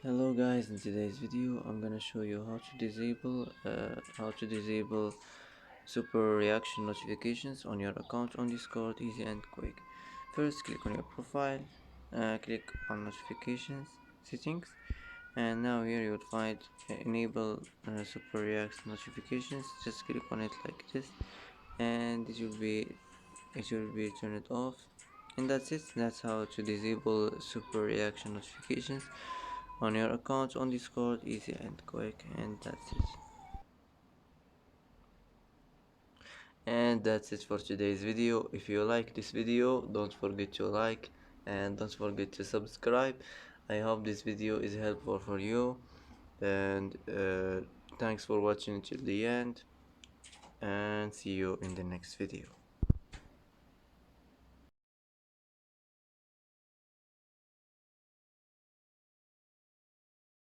Hello guys, in today's video I'm gonna show you how to disable super reaction notifications on your account on Discord, easy and quick. First, click on your profile, click on notifications settings, and now here you will find enable super reaction notifications. Just click on it like this, and it will be turned off. And that's it. That's how to disable super reaction notifications on your account on Discord, easy and quick. And that's it for today's video. If you like this video, don't forget to like and don't forget to subscribe. I hope this video is helpful for you, and thanks for watching till the end, and see you in the next video.